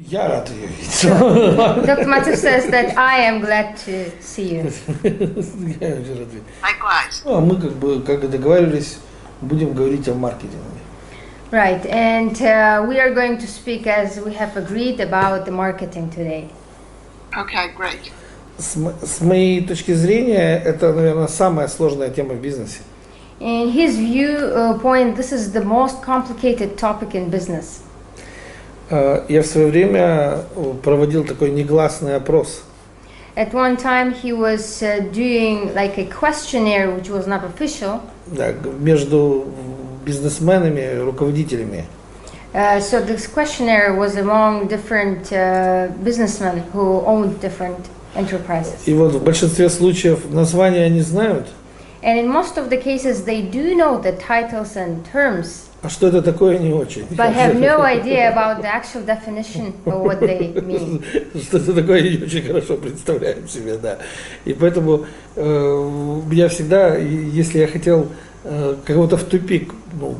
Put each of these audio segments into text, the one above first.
Я рад ее видеть. Dr. Matthew says that I am glad to see you. Я очень рад видеть. Likewise. Ну, а мы как и договаривались, будем говорить о маркетинге. Right, and we are going to speak as we have agreed about the marketing today. Okay, great. С моей точки зрения, это, наверное, самая сложная тема в бизнесе. In his viewpoint, this is the most complicated topic in business. Я в свое время проводил такой негласный опрос. At one time, he was doing like a questionnaire, which was not official. Да, между бизнесменами, руководителями. So this questionnaire was among different businessmen who owned different enterprises. И вот в большинстве случаев названия они знают. And in most of the cases, they do know the titles and terms, А что это такое, не очень. but have no idea about the actual definition of what they mean. Что это такое, не очень хорошо представляем себе, да. И поэтому я всегда, если я хотел кого-то в тупик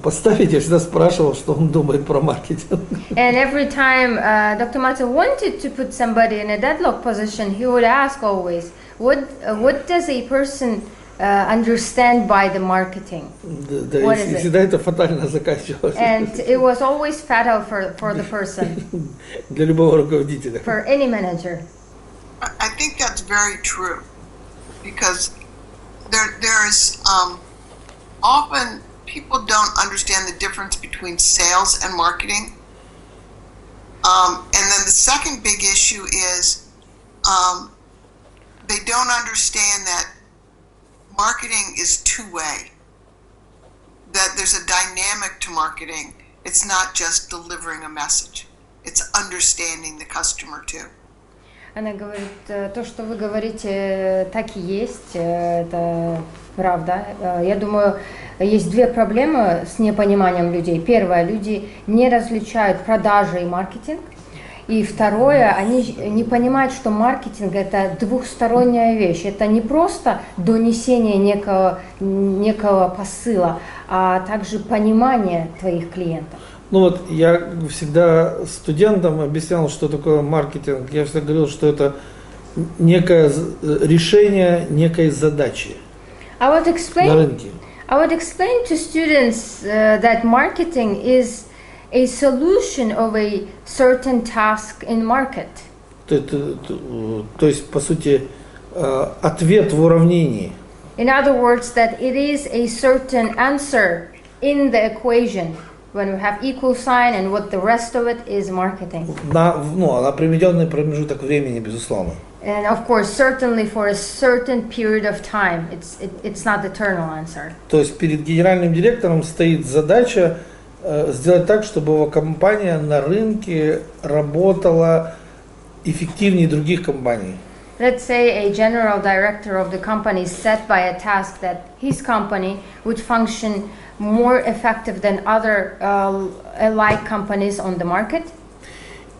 поставить, я всегда спрашивал, что он думает про маркетинг. And every time Dr. Matthew wanted to put somebody in a deadlock position, he would ask always, what does a person understand by the marketing? Да, и всегда это фатально заканчивалось. And it was always fatal for the person, Для любого руководителя. for any manager. I think that's very true, because there is often people don't understand the difference between sales and marketing. And then the second big issue is they don't understand that marketing is two-way, that there's a dynamic to marketing. It's not just delivering a message. It's understanding the customer too. Она говорит, то, что вы говорите, так и есть, это правда. Я думаю, есть две проблемы с непониманием людей. Первое, люди не различают продажи и маркетинг. И второе, они не понимают, что маркетинг – это двухсторонняя вещь. Это не просто донесение некого посыла, а также понимание твоих клиентов. Ну вот я всегда студентам объяснял, что такое маркетинг. Я всегда говорил, что это некое решение некой задачи на рынке. I would explain to students that marketing is a solution of a certain task in market. То есть, по сути, ответ в уравнении. In other words, that it is a certain answer in the equation when we have equal sign and what the rest of it is marketing. На определенный промежуток времени, безусловно. And of course, certainly for a certain period of time, it's not the eternal answer. То есть перед генеральным директором стоит задача сделать так, чтобы его компания на рынке работала эффективнее других компаний. Let's say a general director of the company is set by a task that his company would function more effective than other alike companies on the market.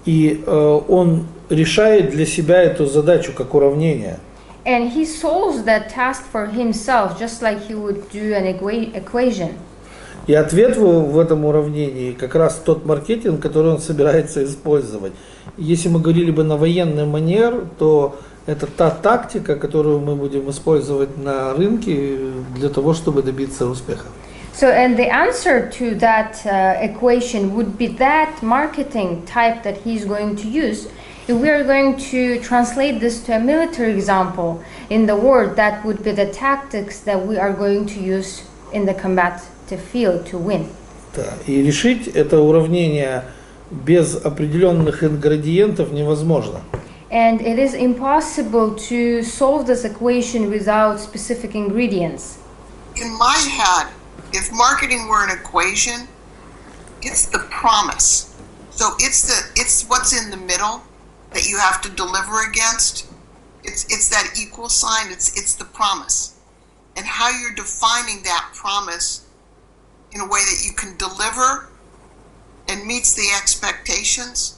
И он решает для себя эту задачу как уравнение. And he solves that task for himself, just like he would do an equation. И ответ в этом уравнении как раз тот маркетинг, который он собирается использовать. Если мы говорили бы на военный манер, то это та тактика, которую мы будем использовать на рынке для того, чтобы добиться успеха. So, and the answer to that equation would be that marketing type that he's going to use. If we are going to translate this to a military example, in the word, that would be the tactics that we are going to use in the combative field to win. Да, и решить это уравнение без определенных ингредиентов невозможно. And it is impossible to solve this equation without specific ingredients. In my head, if marketing were an equation, it's the promise. So it's what's in the middle that you have to deliver against. It's that equal sign. It's the promise, and how you're defining that promise in a way that you can deliver and meets the expectations.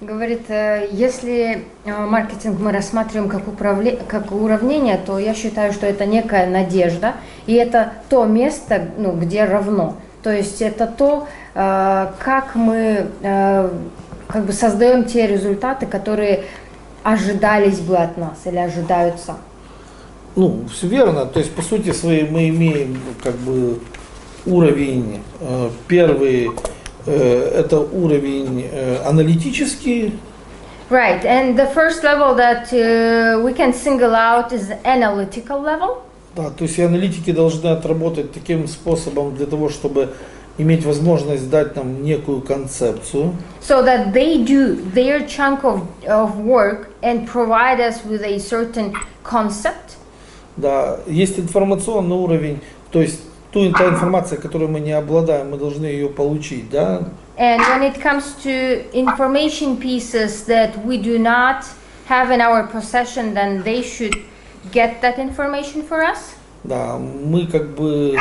Говорит, если маркетинг мы рассматриваем как уравнение, то я считаю, что это некая надежда, и это то место, где равно. То есть это то, как мы как бы создаем те результаты, которые ожидались бы от нас или ожидаются. Ну, все верно. То есть, по сути своей, мы имеем как бы уровень, первый, это уровень аналитический. Right, and the first level that we can single out is the analytical level. Да, то есть и аналитики должны отработать таким способом для того, чтобы иметь возможность дать нам некую концепцию. So that they do their chunk of work and provide us with a certain concept. Да, есть информационный уровень, то есть та информация, которой мы не обладаем, мы должны ее получить, да. And when it comes to information pieces that we do not have in our possession, then they should get that information for us. Да, мы как бы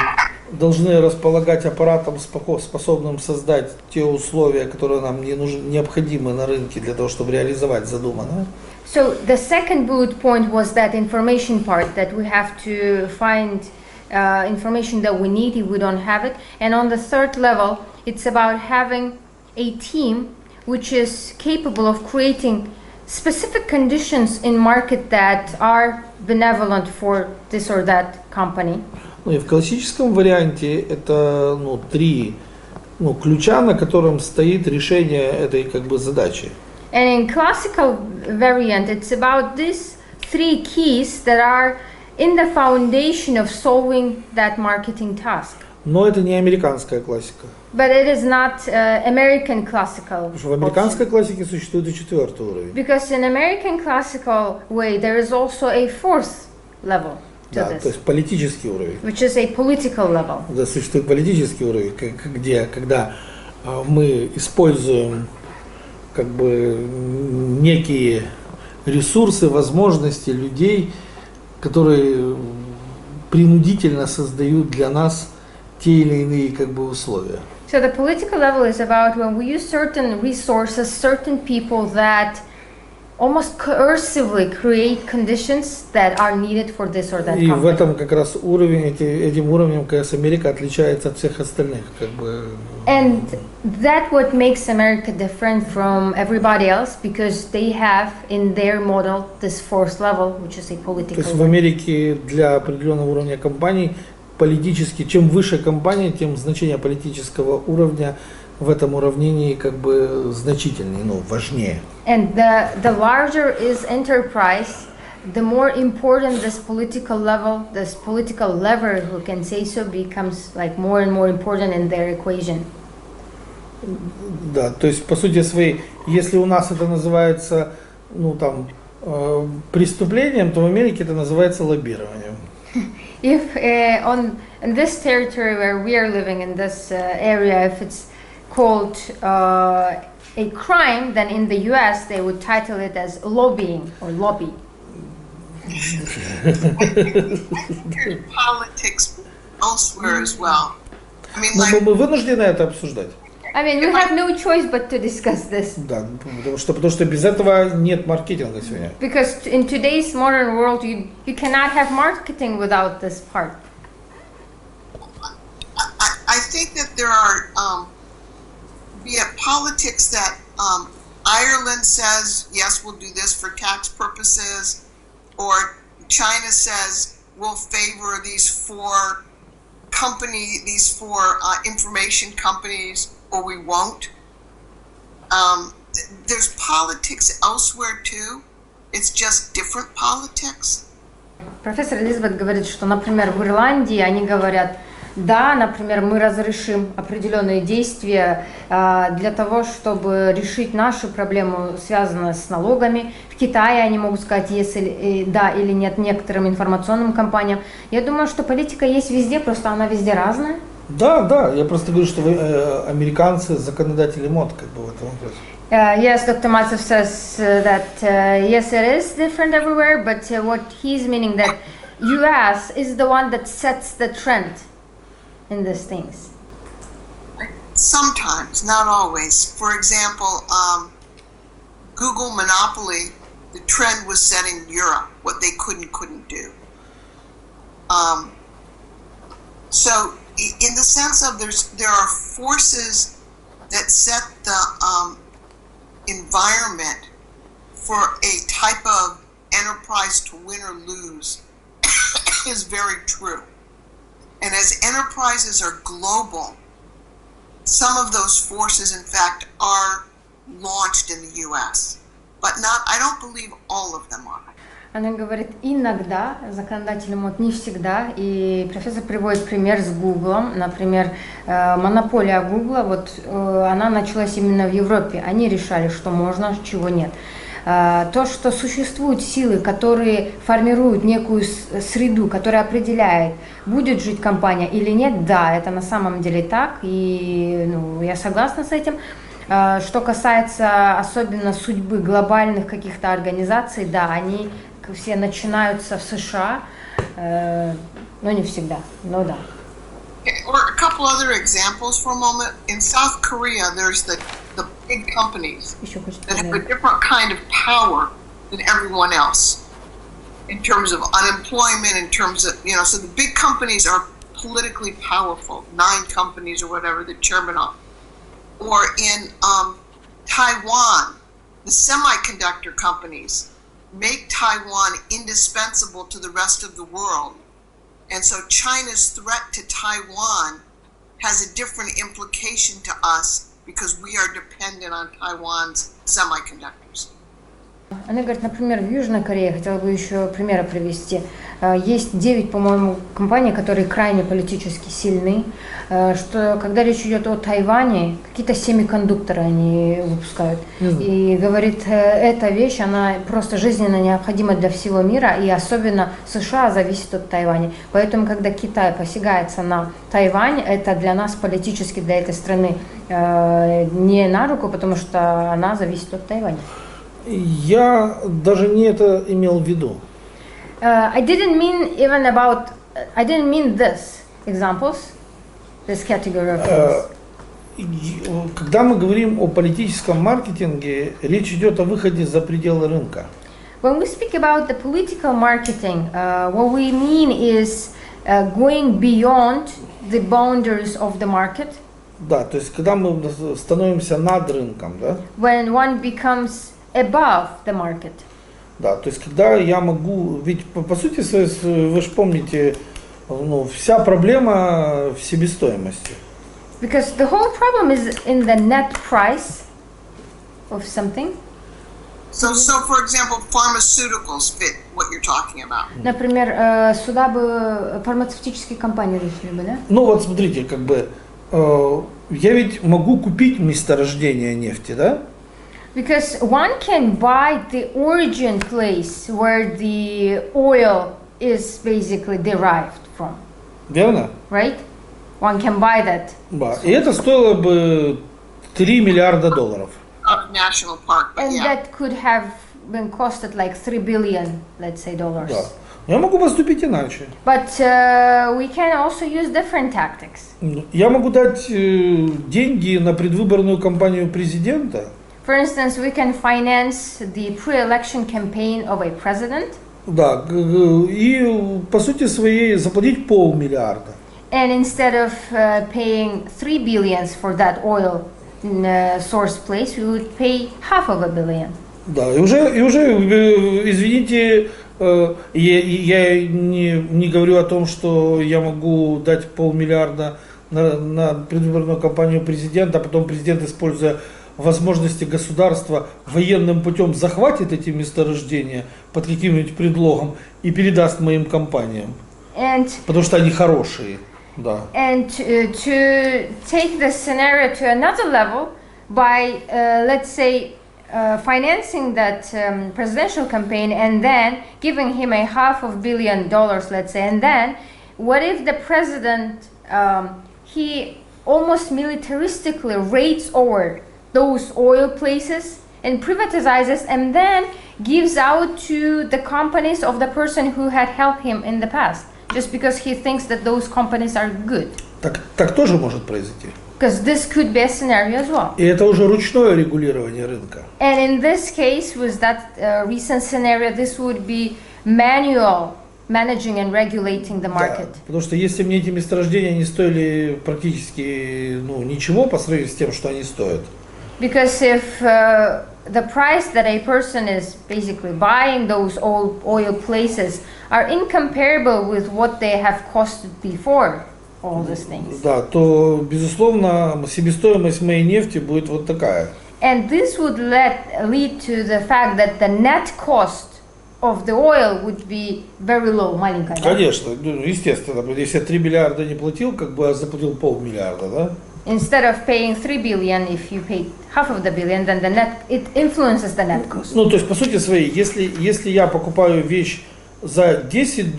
должны располагать аппаратом, способным создать те условия, которые нам необходимы на рынке для того, чтобы реализовать задуманное. So the second bullet point was that information part, that we have to find information that we need if we don't have it. And on the third level, it's about having a team which is capable of creating specific conditions in market that are benevolent for this or that company. Ну и в классическом варианте это три ключа, на котором стоит решение этой как бы задачи. And in classical variant, it's about these three keys that are in the foundation of solving that marketing task. Но это не американская классика. But it is not American classical. Потому что в американской классике существует и четвертый уровень. Because in American classical way, there is also a fourth level to Да, this, то есть политический уровень. which is a political level. Да, существует политический уровень, когда мы используем как бы некие ресурсы, возможности людей, которые принудительно создают для нас те или иные как бы условия. So the political level is about when we use certain resources, certain people that almost coercively create conditions that are needed for this or that И в company. этом как раз этим уровнем, как раз Америка отличается от всех остальных, как бы. And that what makes America different from everybody else, because they have in their model this fourth level, which is a То political есть в level. Америке для определенного уровня компаний политически, чем выше компания, тем значение политического уровня в этом уравнении как бы значительнее, важнее. And the larger is enterprise, the more important this political lever, who can say so, becomes like more and more important in their equation. Да, то есть по сути своей, если у нас это называется, преступлением, то в Америке это называется лоббированием. If in this territory where we are living in this area, if it's called a crime, then in the US they would title it as lobbying or lobby. Politics elsewhere as well. I mean, Но like, мы вынуждены это обсуждать. I mean, we have no choice but to discuss this. Да, потому что без этого нет маркетинга сегодня. Because in today's modern world, you cannot have marketing without this part. I think that there are, be it politics that Ireland says, yes, we'll do this for tax purposes, or China says, we'll favor these four information companies, or we won't. There's politics elsewhere too. It's just different politics. Профессор Элизабет говорит, что, например, в Ирландии они говорят, да, например, мы разрешим определенные действия для того, чтобы решить нашу проблему, связанную с налогами. В Китае они могут сказать, если да или нет некоторым информационным компаниям. Я думаю, что политика есть везде, просто она везде разная. Да, я просто говорю, что американцы законодатели мод как бы в этом вопросе. Yes, Dr. Matsev says that yes, it is different everywhere, but what he's meaning that US is the one that sets the trend in these things. Sometimes, not always. For example, Google monopoly, the trend was setting Europe, what they couldn't do. So, in the sense of there are forces that set environment for a type of enterprise to win or lose is very true. And as enterprises are global, some of those forces, in fact, are launched in the US. But I don't believe all of them are. Она говорит, иногда законодатели могут, не всегда, и профессор приводит пример с Гуглом, например, монополия Гугла, вот она началась именно в Европе, они решали, что можно, чего нет. То, что существуют силы, которые формируют некую среду, которая определяет, будет жить компания или нет, да, это на самом деле так, и я согласна с этим. Что касается особенно судьбы глобальных каких-то организаций, да, они все начинаются в США, но не всегда, но да. Or a couple other examples for a moment. In South Korea, there's the big companies that have a different kind of power than everyone else in terms of unemployment, in terms of, so the big companies are politically powerful, 9 companies or whatever, the chairman of. Or in Taiwan, the semiconductor companies make Taiwan indispensable to the rest of the world. And so China's threat to Taiwan has a different implication to us because we are dependent on Taiwan's semiconductors. Она говорит, например, в Южной Корее, хотела бы еще примеры привести, есть 9, по-моему, компаний, которые крайне политически сильны, что когда речь идет о Тайване, какие-то семикондукторы они выпускают. И говорит, эта вещь, она просто жизненно необходима для всего мира, и особенно США зависит от Тайваня. Поэтому, когда Китай посягается на Тайвань, это для нас политически, для этой страны не на руку, потому что она зависит от Тайваня. Я даже не это имел в виду. I didn't mean this examples, this category of things. Когда мы говорим о политическом маркетинге, речь идет о выходе за пределы рынка. When we speak about the political marketing, what we mean is going beyond the boundaries of the market. Да, то есть когда мы становимся над рынком, да? When one becomes above the market. Да, то есть когда я могу, ведь по сути, вы же помните, вся проблема в себестоимости. Because the whole problem is in the net price of something. So for example, pharmaceuticals fit what you're talking about. Например, сюда бы фармацевтические компании решили бы, да? Ну вот смотрите, я ведь могу купить месторождение нефти, да? Because one can buy the origin place where the oil is basically derived from. Верно? Right? One can buy that. Да. И это стоило бы $3 миллиарда. National park, and that could have been costed like $3 billion, let's say, dollars. Да. Я могу поступить иначе. But we can also use different tactics. Я могу дать деньги на предвыборную кампанию президента. For instance, we can finance the pre-election campaign of a president. Да, и по сути своей заплатить $500 миллиарда. And instead of paying $3 billion for that oil source place, we would pay $500 million. Да, и уже, извините, я не говорю о том, что я могу дать $500 миллиарда на предвыборную кампанию президента, а потом президент, используя возможности государства, военным путем захватит эти месторождения под каким-нибудь предлогом и передаст моим компаниям, потому что они хорошие. Да. And to take the scenario to another level by, let's say, financing that presidential campaign and then giving him $500 million, let's say, and then what if the president, he almost militaristically raids over those oil places and privatizes and then gives out to the companies of the person who had helped him in the past, just because he thinks that those companies are good. Так тоже может произойти. Because this could be a scenario as well. И это уже ручное регулирование рынка. And in this case, with that recent scenario, this would be manual managing and regulating the market. Да, потому что если мне эти месторождения не стоили практически ничего по сравнению с тем, что они стоят. Because if the price that a person is basically buying those oil places are incomparable with what they have costed before all these things. Да, то, безусловно, себестоимость моей нефти будет вот такая. And this would lead to the fact that the net cost of the oil would be very low, маленькая. Конечно, естественно, если я 3 миллиарда не платил, как бы я заплатил полмиллиарда, да? Instead of paying 3 billion, if you paid half of the billion, then the net, it influences the net cost. Ну, то есть, по сути своей, если я покупаю вещь за $10,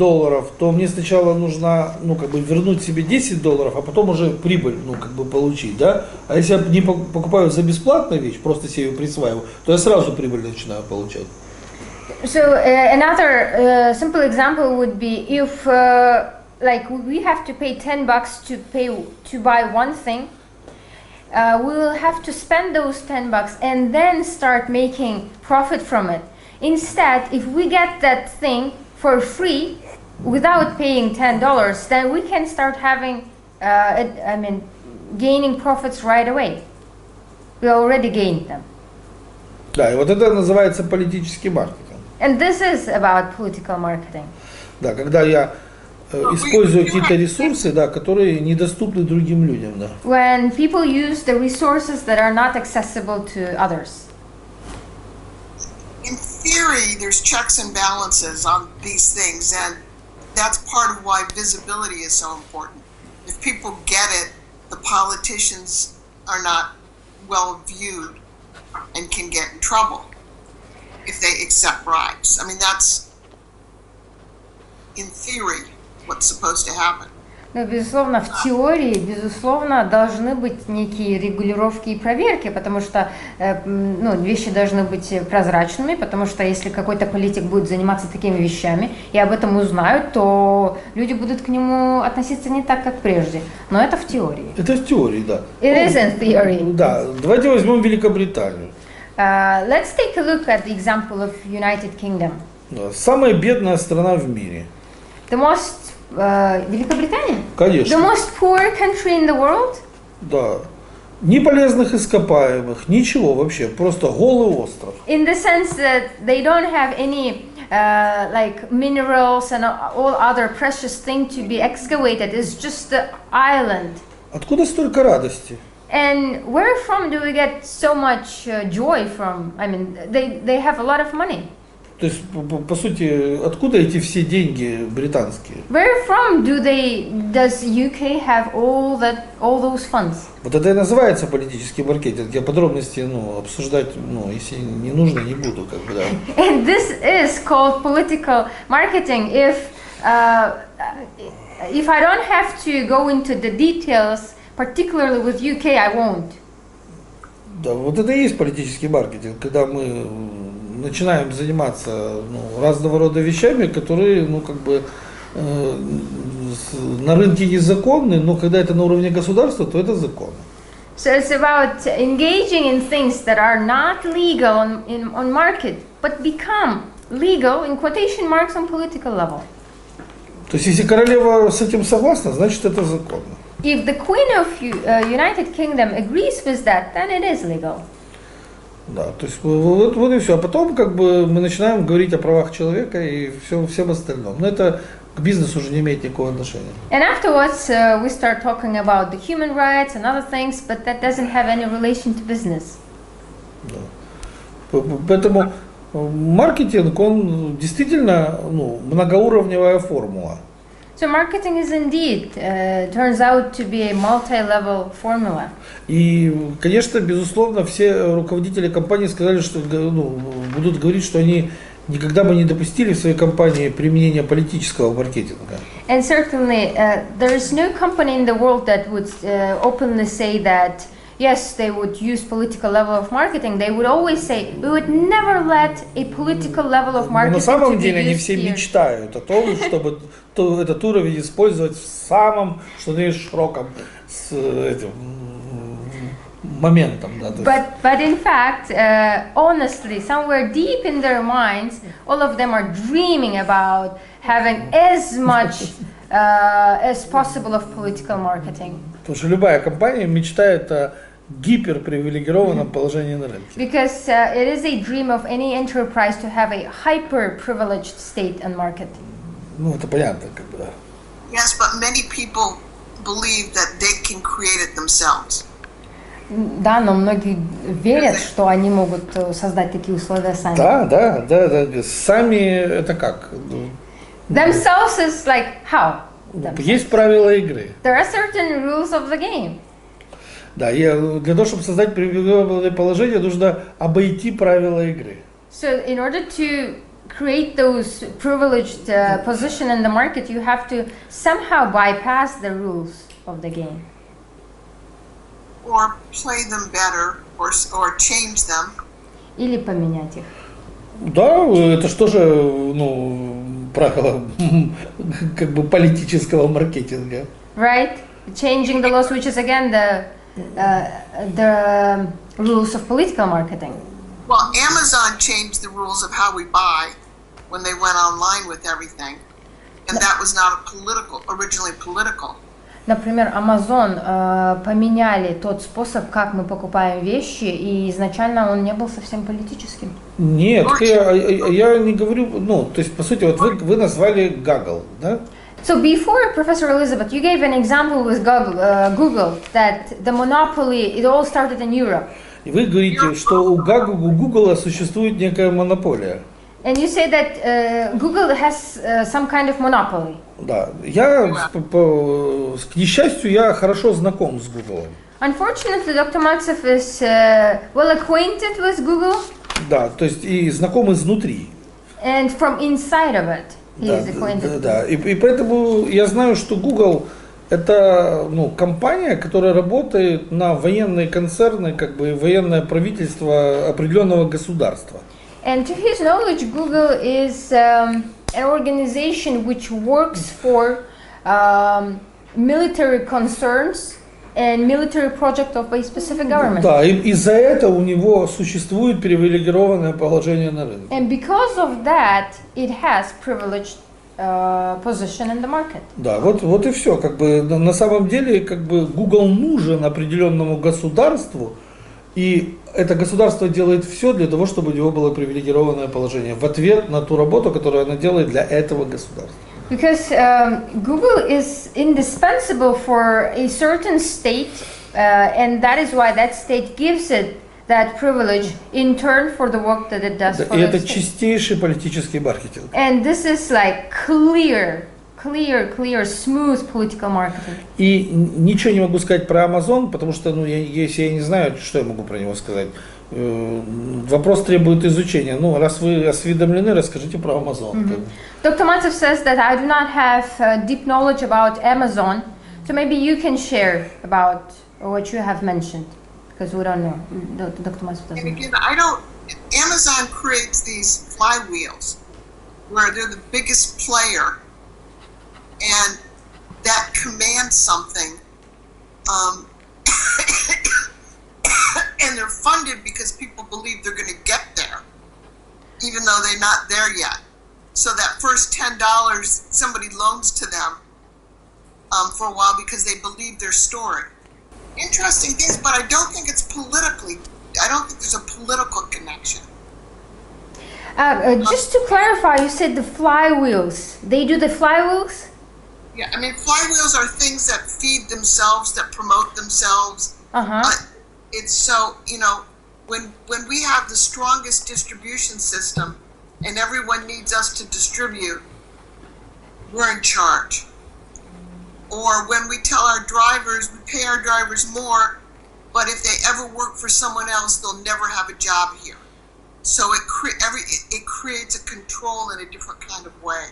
то мне сначала нужно, ну, как бы вернуть себе $10, а потом уже прибыль, ну, как бы получить, да? А если я не покупаю за бесплатную вещь, просто себе ее присваиваю, то я сразу прибыль начинаю получать. So another simple example would be if like we have to pay $10 to buy one thing, we will have to spend those $10 and then start making profit from it. Instead, if we get that thing for free without paying $10, then we can start having, gaining profits right away. We already gained them. Да, и вот это называется политический маркетинг. And this is about political marketing. Да, когда я использую какие-то ресурсы, да, которые недоступны другим людям, да. When people use the resources that are not accessible to others. In theory, there's checks and balances on these things, and that's part of why visibility is so important. If people get it, the politicians are not well viewed and can get in trouble if they accept bribes. I mean, that's, in theory, what's supposed to happen. Но, безусловно, в теории, безусловно, должны быть некие регулировки и проверки, потому что вещи должны быть прозрачными, потому что если какой-то политик будет заниматься такими вещами и об этом узнают, то люди будут к нему относиться не так, как прежде. Но это в теории. Это в теории, да. It is in theory. Да, давайте возьмем Великобританию. Let's take a look at the example of United Kingdom. Самая бедная страна в мире. The most Великобритания? Конечно. The most poor country in the world? Да. Ни полезных ископаемых, ничего вообще, просто голый остров. In the sense that they don't have any like minerals and all other precious things to be excavated. It's just the island. Откуда столько радости? And where from do we get so much joy from? I mean, they have a lot of money. То есть, по сути, откуда эти все деньги британские? Where from does UK have all those funds? Вот это и называется политический маркетинг. Я подробности обсуждать, если не нужно, не буду, как бы, да. And this is called political marketing. If I don't have to go into the details, particularly with UK, I won't. Да, вот это и есть политический маркетинг, когда мы начинаем заниматься разного рода вещами, которые, на рынке незаконны, но когда это на уровне государства, то это законно. So it's about engaging in things that are not legal on market, but become legal in quotation marks on political level. То есть, если королева с этим согласна, значит это законно. If the Queen of United Kingdom agrees with that, then it is legal. Да, то есть вот и все. А потом мы начинаем говорить о правах человека и всем остальном. Но это к бизнесу уже не имеет никакого отношения. And afterwards we start talking about the human rights and other things, but that doesn't have any relation to business. Да. Поэтому маркетинг, он действительно многоуровневая формула. So marketing is indeed turns out to be a multi-level formula. И, конечно, безусловно, все руководители компании сказали, что будут говорить, что они никогда бы не допустили в своей компании применения политического маркетинга. And certainly there is no company in the world that would openly say that yes, they would use political level of marketing. They would always say we would never let a political level of marketing. Но на самом деле они be все used here. мечтают о том, чтобы этот уровень использовать в самом, что называется, широком с этим моментом. Да, but in fact, honestly, somewhere deep in their minds, all of them are dreaming about having as much as possible of political marketing. Потому что любая компания мечтает о гиперпривилегированном положении на рынке. Because it is a dream of any enterprise to have a hyper-privileged state and market. Ну, это понятно, как бы, да. Yes, but many people believe that they can create it themselves. Да, но многие верят, что они могут создать такие условия сами. Да. Сами это как? Themselves is like how? Есть правила игры. There are certain rules of the game. Да, для того, чтобы создать привилегированное положение, нужно обойти правила игры. So in order to create those privileged position in the market, you have to somehow bypass the rules of the game. Or play them better, or change them. Или поменять их. Да, это что же, ну, правило как бы политического маркетинга. Right? Changing the laws, which is again the rules of political marketing. Well, Amazon changed the rules of how we buy when they went online with everything, and that was not originally political. Например, Amazon поменяли тот способ, как мы покупаем вещи, и изначально он не был совсем политическим. Нет, я не говорю, ну, то есть, по сути, вот вы назвали Google, да? So before, Professor Elizabeth, you gave an example with Google that the monopoly, it all started in Europe. И вы говорите, что у Google существует некая монополия. And you say that Google has some kind of monopoly. Да, к несчастью, я хорошо знаком с Google. Unfortunately, Dr. Maxev is well acquainted with Google. Да, то есть и знаком изнутри. And from inside of it, he is acquainted. Да. И поэтому я знаю, что Google это, ну, компания, которая работает на военные концерны, как бы военное правительство определенного государства. And to his knowledge, Google is an organization which works for military concerns and military project of a specific government. Да, и за это у него существует привилегированное положение на рынке. And because of that, it has privileged position in the market. Да, вот и все. Как бы на самом деле, как бы Google нужен определенному государству, и это государство делает все для того, чтобы у него было привилегированное положение в ответ на ту работу, которую она делает для этого государства. Because Google is indispensable for a certain state, and that is why that state gives it that privilege in turn for the work that it does for И это the state. чистейший политический маркетинг. And this is like clear, smooth political marketing. И ничего не могу сказать про Amazon, потому что, ну, если я не знаю, что я могу про него сказать. Вопрос требует изучения. Ну, раз вы осведомлены, расскажите про Amazon. Mm-hmm. Dr. Matsev says that I do not have deep knowledge about Amazon, so maybe you can share about what you have mentioned, because we don't know. Dr. Matsev doesn't. And again, Amazon creates these flywheels where they're the biggest player and that commands something. And they're funded because people believe they're going to get there, even though they're not there yet. So that first $10 somebody loans to them for a while because they believe their story. Interesting things, but I don't think it's I don't think there's a political connection. Just to clarify, you said the flywheels. They do the flywheels? Yeah, I mean, flywheels are things that feed themselves, that promote themselves. Uh-huh. It's so, when we have the strongest distribution system and everyone needs us to distribute, we're in charge. Or when we tell our drivers, we pay our drivers more, but if they ever work for someone else, they'll never have a job here. So it creates a control in a different kind of way.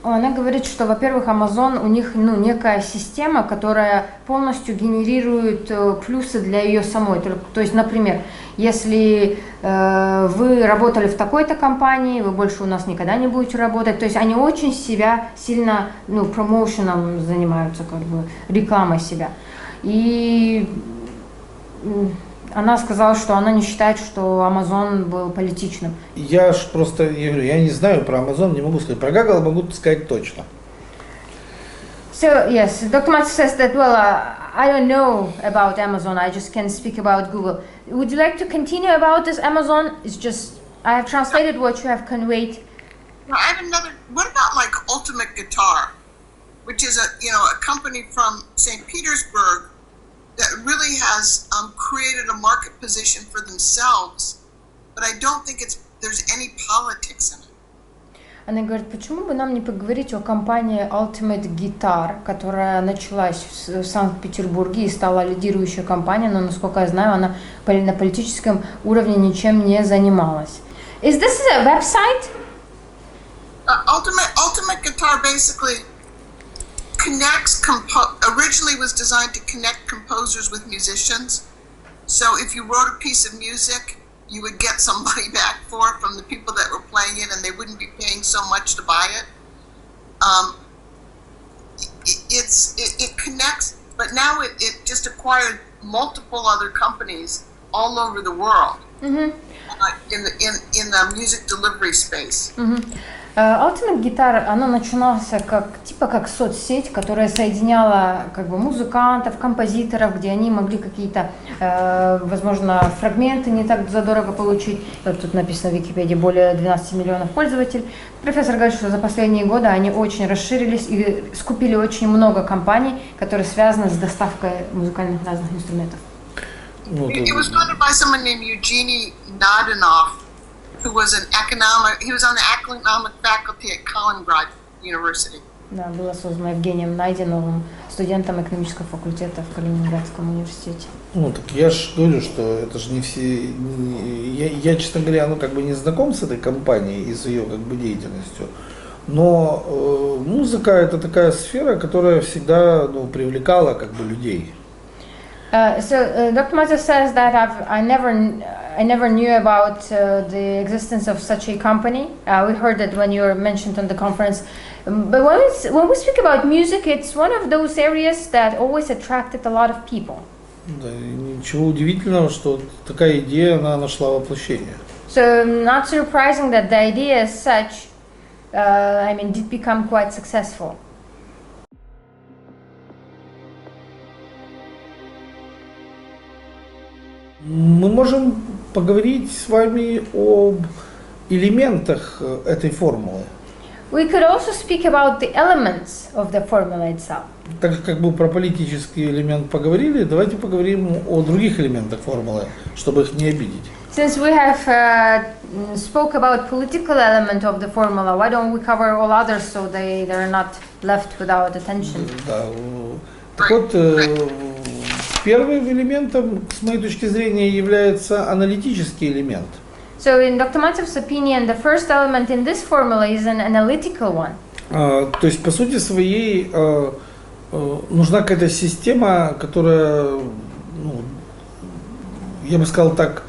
Она говорит, что, во-первых, Amazon, у них некая система, которая полностью генерирует плюсы для ее самой. То есть, например, если вы работали в такой-то компании, вы больше у нас никогда не будете работать. То есть они очень сильно промоушеном занимаются, как бы рекламой себя. И она сказала, что она не считает, что Amazon был политичным. Я не знаю про Amazon, не могу сказать. Про Google могу сказать точно. So yes, Dr. Matsev says that, well, I don't know about Amazon. I just can speak about Google. Would you like to continue about this Amazon? It's just I have translated what you have conveyed. I have another. What about like Ultimate Guitar, which is a company from St. Petersburg that really has created a market position for themselves, but I don't think there's any politics in it. Она говорит, почему бы нам не поговорить о компании Ultimate Guitar, которая началась в Санкт-Петербурге и стала лидирующей компанией, но, насколько я знаю, она на политическом уровне ничем не занималась. Is this a website? Ultimate Guitar basically connects, originally was designed to connect composers with musicians. So if you wrote a piece of music, you would get some money back for it from the people that were playing it, and they wouldn't be paying so much to buy it. It connects, but now it just acquired multiple other companies all over the world. Mm-hmm. In the music delivery space. Mm-hmm. Ultimate Guitar, она начиналась как соцсеть, которая соединяла музыкантов, композиторов, где они могли какие-то, возможно, фрагменты не так задорого получить. Как тут написано в Википедии, более 12 миллионов пользователей. Профессор говорит, что за последние годы они очень расширились и скупили очень много компаний, которые связаны с доставкой музыкальных разных инструментов. It was founded by someone named Eugenie Nadanov, who was he was on the economic faculty at Kaliningrad University. Да, было создано Евгением Найденовым, студентом экономического факультета в Калининградском университете. Так я же говорю, что это же не все. Я, честно говоря, не знаком с этой компанией и с ее деятельностью. Но музыка это такая сфера, которая всегда привлекала людей. So Dr. Maza says that I never knew about the existence of such a company. We heard that when you were mentioned on the conference. But when we speak about music, it's one of those areas that always attracted a lot of people. Да, ничего удивительного, что такая идея она нашла воплощение. So not surprising that the idea as such, did become quite successful. Мы можем поговорить с вами об элементах этой формулы. We could also speak about the elements of the formula itself. Так как мы про политический элемент поговорили, давайте поговорим о других элементах формулы, чтобы их не обидеть. Since we have spoke about political element of the formula, why don't we cover all others so they're not left without attention? Да. Так вот, первым элементом, с моей точки зрения, является аналитический элемент. So in Dr. Matsev's opinion, the first element in this formula is an analytical one. То есть, по сути своей, нужна какая-то система, которая, я бы сказал так,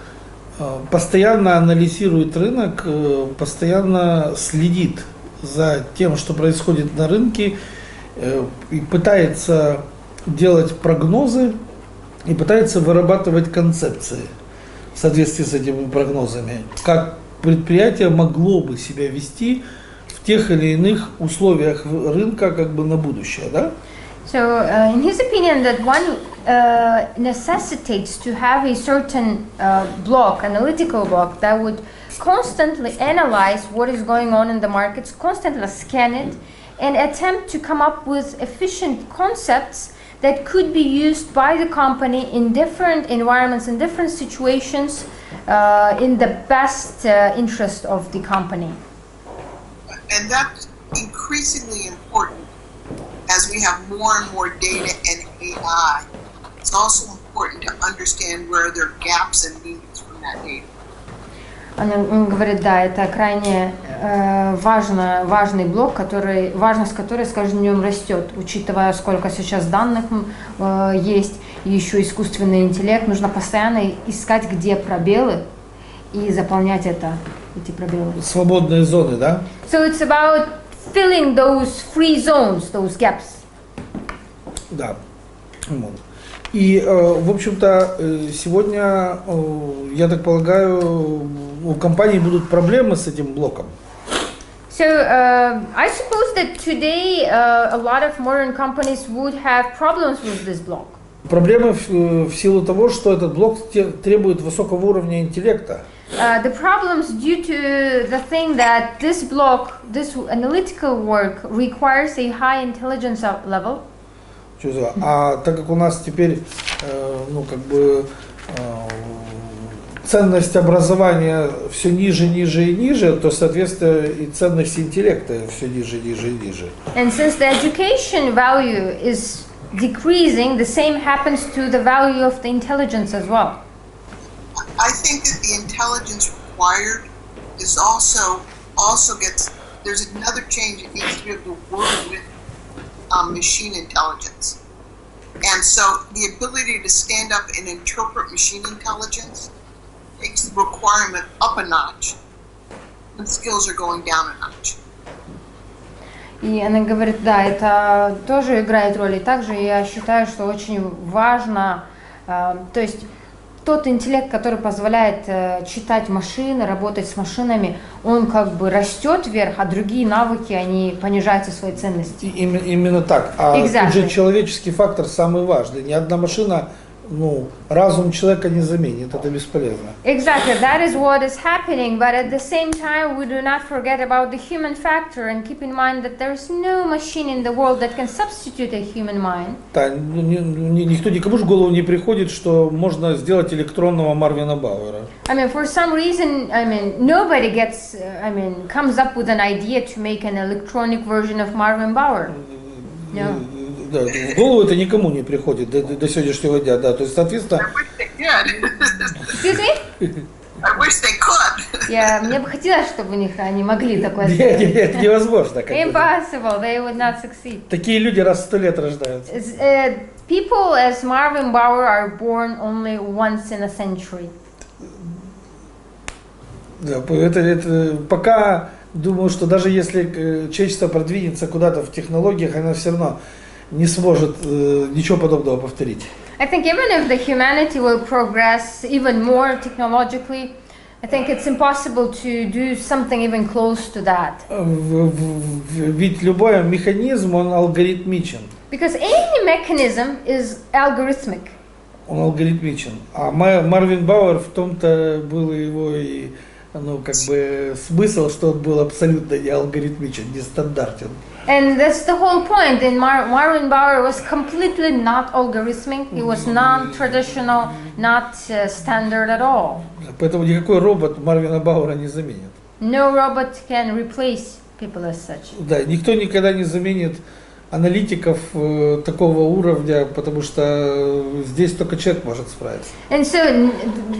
постоянно анализирует рынок, постоянно следит за тем, что происходит на рынке, и пытается делать прогнозы, и пытается вырабатывать концепции в соответствии с этими прогнозами, как предприятие могло бы себя вести в тех или иных условиях рынка на будущее, да? So, in his opinion, that one necessitates to have a certain block, analytical block, that would constantly analyze what is going on in the markets, constantly scan it, and attempt to come up with efficient concepts that could be used by the company in different environments, in different situations, in the best interest of the company. And that's increasingly important as we have more and more data and AI. It's also important to understand where there are gaps and needs from that data. Он говорит, да, это крайне важный блок, важность которой с каждым днем растет, учитывая, сколько сейчас данных есть, и еще искусственный интеллект, нужно постоянно искать, где пробелы, и заполнять эти пробелы. Свободные зоны, да? So it's about filling those free zones, those gaps. Да. И, в общем-то, сегодня, я так полагаю, у компаний будут проблемы с этим блоком. So, I suppose that today a lot of modern companies would have problems with this block. Проблема в силу того, что этот блок требует высокого уровня интеллекта. The problems due to the thing that this block, this analytical work requires a high intelligence level. А так как у нас теперь, ценность образования все ниже, ниже и ниже, то, соответственно, и ценность интеллекта все ниже, ниже и ниже. And since the education value is decreasing, the same happens to the value of the intelligence as well. I think that the intelligence required is also gets, there's another change. It needs to be able to work with machine intelligence. And so the ability to stand up and interpret machine intelligence takes the requirement up a notch when skills are going down a notch. И она говорит, да, это тоже играет роль. И также я считаю, что очень важно, то есть тот интеллект, который позволяет читать машины, работать с машинами, он как бы растет вверх, а другие навыки, они понижаются в своей ценности. Именно так. А тут же человеческий фактор самый важный. Ни одна машина, разум человека не заменит, это бесполезно. Exactly, that is what is happening, but at the same time we do not forget about the human factor and keep in mind that there is no machine in the world that can substitute a human mind. Да, никто никому же в голову не приходит, что можно сделать электронного Марвина Бауэра. I mean, for some reason, nobody comes up with an idea to make an electronic version of Marvin Bauer. No. Да, в голову это никому не приходит до сегодняшнего дня, да, то есть, соответственно... Excuse me? I wish they could. Мне бы хотелось, чтобы они могли такое сделать. Нет, это невозможно. Impossible, they would not succeed. Такие люди раз в 100 лет рождаются. People as Marvin Bauer are born only once in a century. Да, это пока думаю, что даже если человечество продвинется куда-то в технологиях, оно все равно не сможет ничего подобного повторить. I think even if the humanity will progress even more technologically, I think it's impossible to do something even close to that. Ведь любой механизм, он алгоритмичен. Because any mechanism is algorithmic. Он алгоритмичен. А Марвин Бауэр, в том-то был его и смысл, что он был абсолютно не алгоритмичен, не стандартен. And that's the whole point. And Marvin Bauer was completely not algorithmic. He was non-traditional, not standard at all. Поэтому никакой робот Марвина Бауэра не заменит. No robot can replace people as such. Да, никто никогда не заменит аналитиков такого уровня, потому что здесь только человек может справиться. And so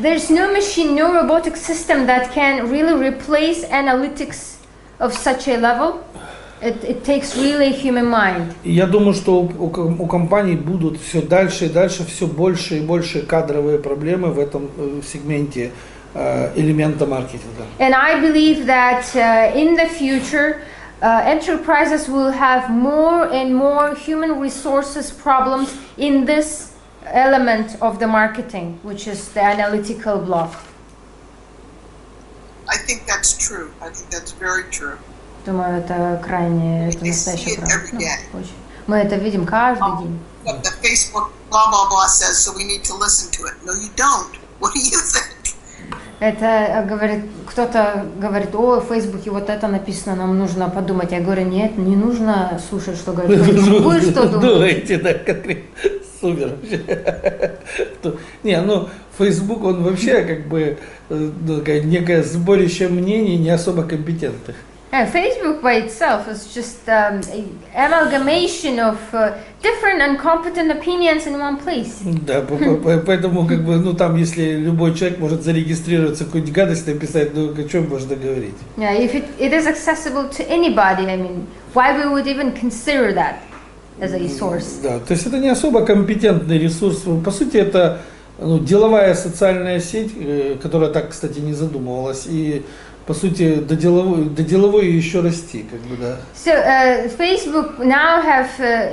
there's no machine, no robotic system that can really replace analytics of such a level. It takes really a human mind. И я думаю, что у компаний будут все дальше и дальше все больше и больше кадровые проблемы в этом сегменте элемента маркетинга. And I believe that in the future enterprises will have more and more human resources problems in this element of the marketing, which is the analytical block. I think that's true. I think that's very true. Думаю, это настоящая правда. Мы это видим каждый день. The Facebook blah blah blah says, so we need to listen to it. No, you don't. What do you think? Это кто-то говорит, о, в Фейсбуке вот это написано, нам нужно подумать. Я говорю, нет, не нужно слушать, что говорит. Вы что думаете? Думаете, да, конкретно. Супер. Не, Facebook, он вообще некое сборище мнений не особо компетентных. Facebook by itself is just an amalgamation of different uncompetent opinions in one place. Да, поэтому там, если любой человек может зарегистрироваться, какую-нибудь гадость написать, о чем можно говорить? Yeah, if it is accessible to anybody, I mean, why we would even consider that as a resource? Да, то есть это не особо компетентный ресурс. По сути, это деловая социальная сеть, которая так, кстати, не задумывалась, и по сути, до деловой еще расти, да. So Facebook now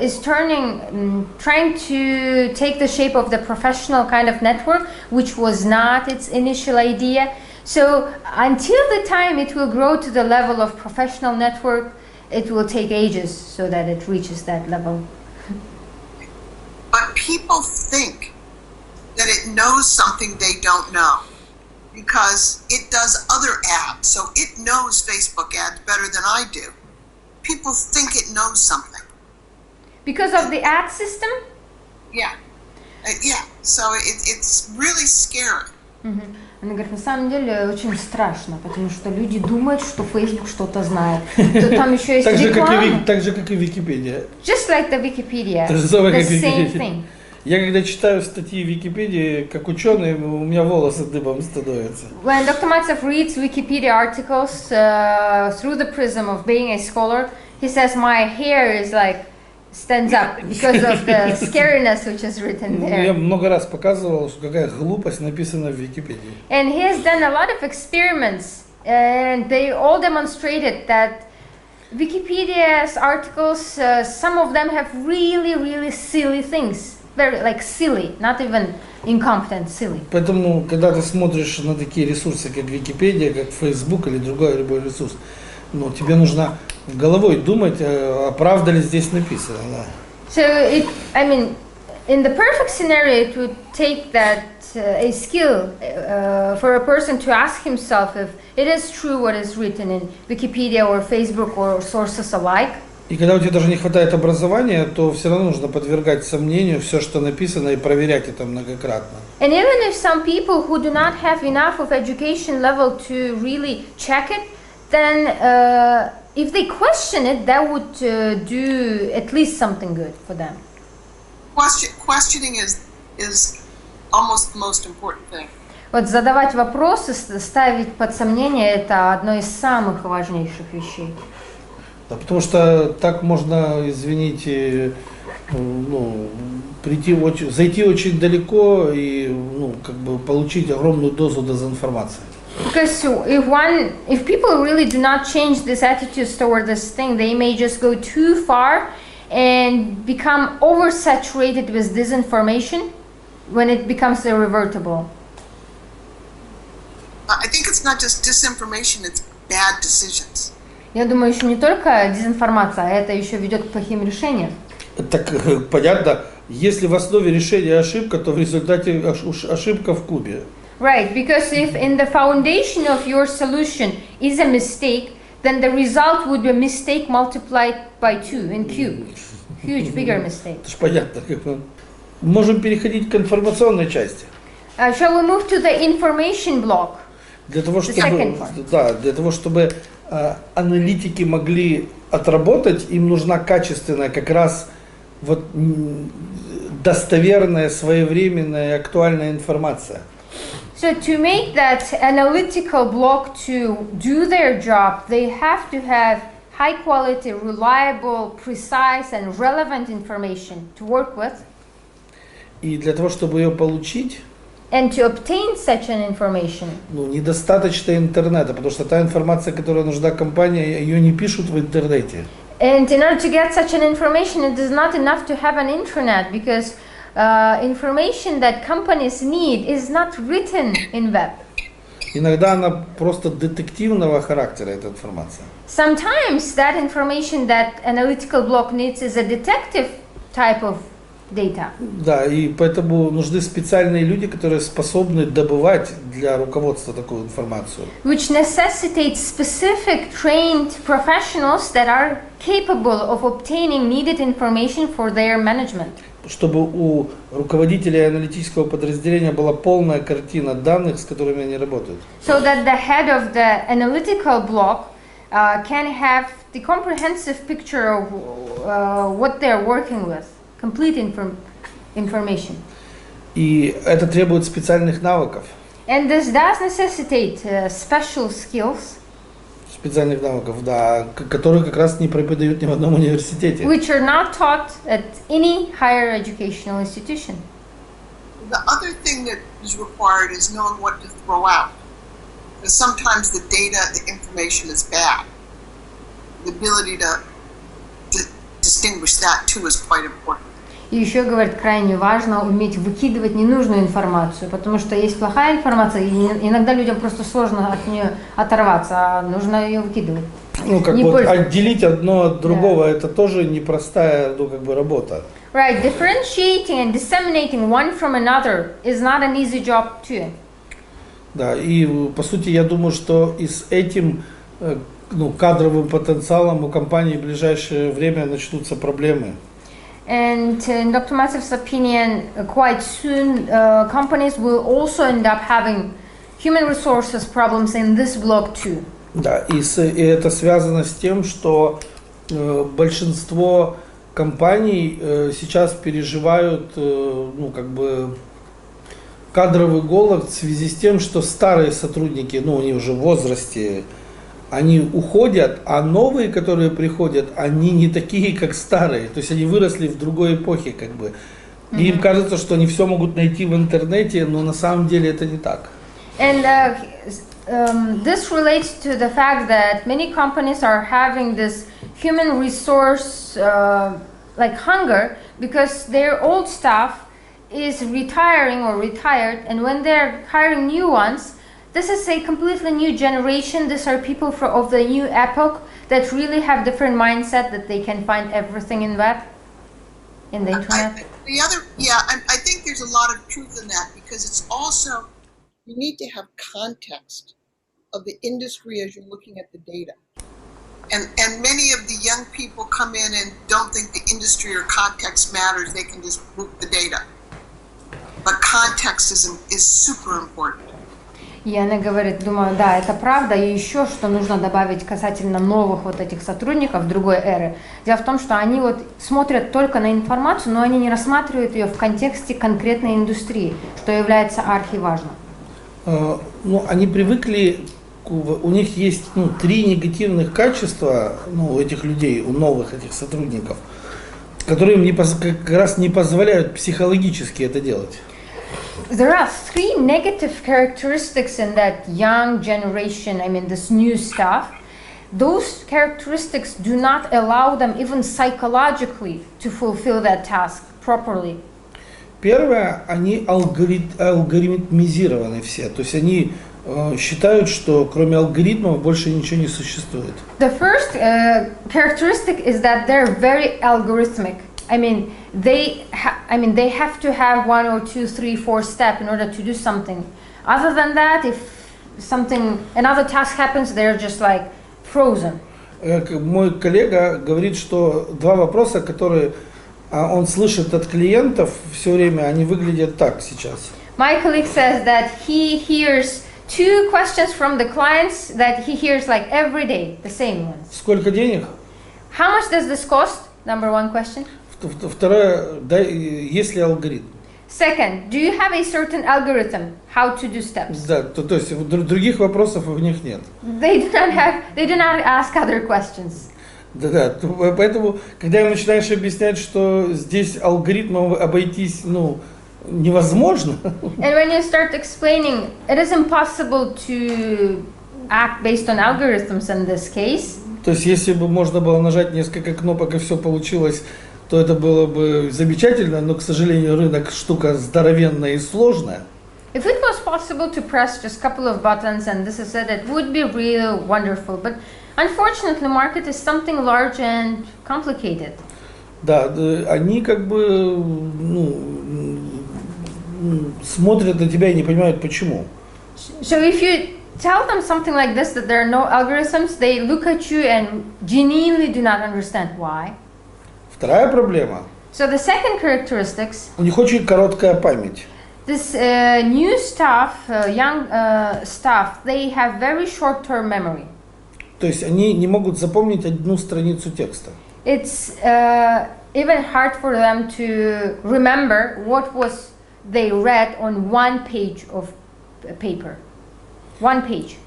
is trying to take the shape of the professional kind of network, which was not its initial idea. So until the time it will grow to the level of professional network, it will take ages so that it reaches that level. But people people think that it knows something they don't know because it does other ads, so it knows Facebook ads better than I do. People think it knows something. Because of the ad system? Yeah. Yeah. So it's really scary. Она говорит, на самом деле очень страшно, потому что люди думают, что Facebook что-то знает. То там еще есть реклама. Так же, как и Википедия. Just like the Wikipedia. То же самое, The как same Википедия. thing. Я когда читаю статьи в Википедии, как ученый, у меня волосы дыбом становятся. When Dr. Matsev reads Wikipedia articles through the prism of being a scholar, he says my hair is like stands up because of the scariness which is written there. Я много раз показывал, что какая глупость написана в Википедии. And he has done a lot of experiments, and they all demonstrated that Wikipedia's articles, some of them have really, really silly things. Very like silly, not even incompetent, silly. Поэтому, когда ты смотришь на такие ресурсы, как Википедия, как Facebook или другой любой ресурс, ну, тебе нужно головой думать, а правда ли здесь написано. Да. So, I mean, in the perfect scenario, it would take that a skill for a person to ask himself if it is true what is written in Wikipedia or Facebook or sources alike. И когда у тебя даже не хватает образования, то все равно нужно подвергать сомнению все, что написано, и проверять это многократно. And even if some people who do not have enough of education level to really check it, then if they question it, that would do at least something good for them. Questioning is almost the most important thing. Вот задавать вопросы, ставить под сомнение, это одно из самых важнейших вещей. Да, потому что так можно, извините, ну, зайти очень далеко и, ну, как бы получить огромную дозу дезинформации. Because if people really do not change this attitudes toward this thing, they may just go too far and become oversaturated with disinformation when it becomes irreversible. I think it's not just disinformation, it's bad decisions. Я думаю, еще не только дезинформация, а это еще ведет к плохим решениям. Так понятно, если в основе решения ошибка, то в результате ошибка в кубе. Right, because if in the foundation of your solution is a mistake, then the result would be a mistake multiplied by 2 in cube. Huge, bigger mistake. Это ж понятно. Можем переходить к информационной части. Shall we move to the information block? Для того, чтобы аналитики могли отработать, им нужна качественная, как раз вот достоверная, своевременная и актуальная информация. So to make that analytical block to do their job, they have to have high quality, reliable, precise and relevant information to work with. И для того, чтобы ее получить, And to obtain such an information. Ну, недостаточно интернета, потому что та информация, которая нужна компании, ее не пишут в интернете. And in order to get such an information, it is not enough to have an internet because information that companies need is not written in web. Иногда она просто детективного характера, эта информация. Sometimes that information that analytical block needs is a detective type of data. Да, и поэтому нужны специальные люди, которые способны добывать для руководства такую информацию. Which necessitates specific trained professionals that are capable of obtaining needed information for their management. Чтобы у руководителей аналитического подразделения была полная картина данных, с которыми они работают. So that the head of the analytical block can have the comprehensive picture of what they're working with. Complete information. И это требует специальных навыков. And this does necessitate special skills. Специальных навыков, да, которые как раз не преподают ни в одном университете. Which are not taught at any higher educational institution. The other thing that is required is knowing what to throw out. Because sometimes the data, the information is bad. The ability to distinguish that too is quite important. И еще, говорит, крайне важно уметь выкидывать ненужную информацию, потому что есть плохая информация, и иногда людям просто сложно от нее оторваться, а нужно ее выкидывать. Ну, как вот отделить одно от другого, это тоже непростая, ну, как бы работа. Right, differentiating and disseminating one from another is not an easy job too. Да, и по сути я думаю, что и с этим кадровым потенциалом у компании в ближайшее время начнутся проблемы. And in Dr. Massev's opinion, quite soon companies will also end up having human resources problems in this block too. Да, и это связано с тем, что большинство компаний сейчас переживают, кадровый голод в связи с тем, что старые сотрудники, они уже в возрасте, они уходят, а новые, которые приходят, они не такие, как старые, то есть они выросли в другой эпохе, как бы. И им кажется, что они все могут найти в интернете, но на самом деле это не так. And this relates to the fact that many companies are having this human resource hunger because their old staff is retiring or retired, and when they're hiring new ones, this is a completely new generation. These are people of the new epoch that really have different mindset, that they can find everything in the internet. I think there's a lot of truth in that, because it's also, you need to have context of the industry as you're looking at the data. And many of the young people come in and don't think the industry or context matters. They can just book the data. But context is super important. И она говорит, думаю, да, это правда, и еще что нужно добавить касательно новых вот этих сотрудников другой эры. Дело в том, что они вот смотрят только на информацию, но они не рассматривают ее в контексте конкретной индустрии, что является архиважным. Они привыкли, у них есть 3 негативных качества у этих людей, у новых этих сотрудников, которые им как раз не позволяют психологически это делать. There are 3 negative characteristics in that young generation, this new staff. Those characteristics do not allow them even psychologically to fulfill that task properly. Первое, они алгоритмизированы все, то есть они считают, что кроме алгоритмов больше ничего не существует. The first characteristic is that they're very algorithmic. They have to have 1 or 2, 3, 4 steps in order to do something. Other than that, if another task happens, they're just like frozen. Мой коллега говорит, что 2 вопроса, которые он слышит от клиентов все время, они выглядят так сейчас. My colleague says that he hears 2 questions from the clients that he hears like every day, the same ones. Сколько денег? How much does this cost? Number 1 question. Второе, есть ли алгоритм? Second, do you have a certain algorithm how to do steps? Да, то есть других вопросов у них нет. They do not ask other questions. Да, поэтому, когда им начинаешь объяснять, что здесь алгоритмом обойтись, невозможно. And when you start explaining, it is impossible to act based on algorithms in this case. То есть, если бы можно было нажать несколько кнопок и все получилось, то это было бы замечательно, но, к сожалению, рынок штука здоровенная и сложная. If it was possible to press just a couple of buttons and this is it would be really wonderful. But unfortunately, market is something large and complicated. Да, они как бы смотрят на тебя и не понимают почему. So if you tell them something like this, that there are no algorithms, they look at you and genuinely do not understand why. Вторая проблема. So the second characteristics. У них очень короткая память. This new staff, young staff, they have very short-term memory. То есть они не могут запомнить 1 страницу текста. It's even hard for them to remember what was they read on 1 page of paper. 1 page.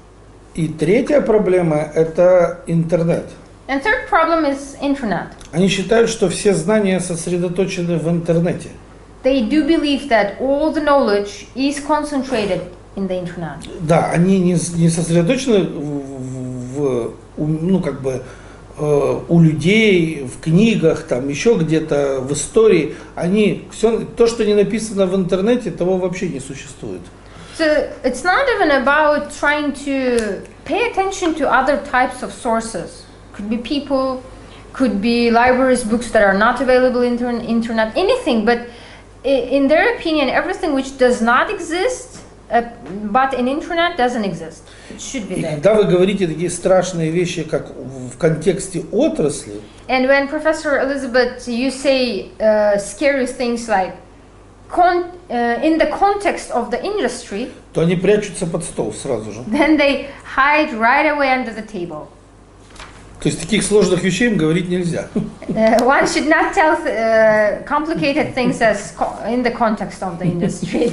И третья проблема – это интернет. And third problem is internet. Они считают, что все знания сосредоточены в интернете. They do believe that all the knowledge is concentrated in the internet. Да, они не сосредоточены у людей, в книгах, там еще где-то в истории. Они все то, что не написано в интернете, того вообще не существует. So it's not even about trying to pay attention to other types of sources. Could be people, could be libraries, books that are not available on internet, anything. But in their opinion, everything which does not exist, but in internet doesn't exist. It should be И there. когда вы говорите такие страшные вещи, как в контексте отрасли, And when Professor Elizabeth, you say scary things like in the context of the industry, то они прячутся под стол сразу же. then they hide right away under the table. То есть таких сложных вещей им говорить нельзя. One should not tell complicated things as in the context of the industry.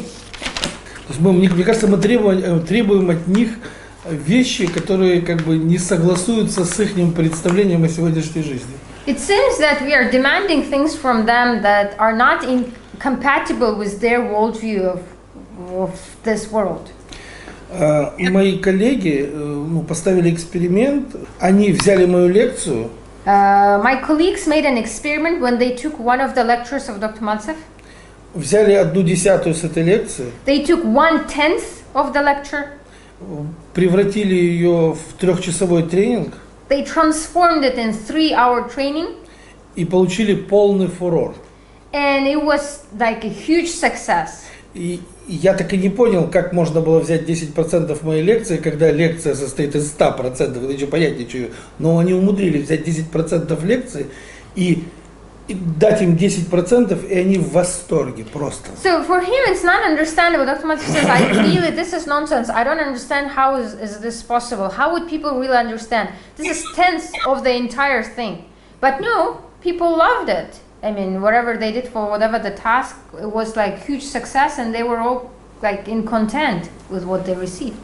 То есть мне кажется, мы требуем от них вещи, которые как бы не согласуются с их представлением о сегодняшней жизни. It seems that we are demanding things from them that are not compatible with their worldview of this world. Мои коллеги поставили эксперимент, они взяли мою лекцию. My colleagues made an experiment when they took one of the lectures of Dr. Maltsev. Взяли 1/10 с этой лекции. They took 1/10 of the lecture. Превратили ее в 3-часовой тренинг. They transformed it in 3-hour training. И получили полный фурор. And it was like a huge success. И я так и не понял, как можно было взять 10% моей лекции, когда лекция состоит из 100%, это еще понять ничего. Но они умудрились взять 10% лекции и дать им 10%, и они в восторге просто. So for him it's not understandable. Dr. Maltsev says, I really, this is nonsense. I don't understand how is this possible. How would people really understand? This is 1/10 of the entire thing. But no, people loved it. I mean, whatever they did for whatever the task, it was like huge success, and they were all like in content with what they received.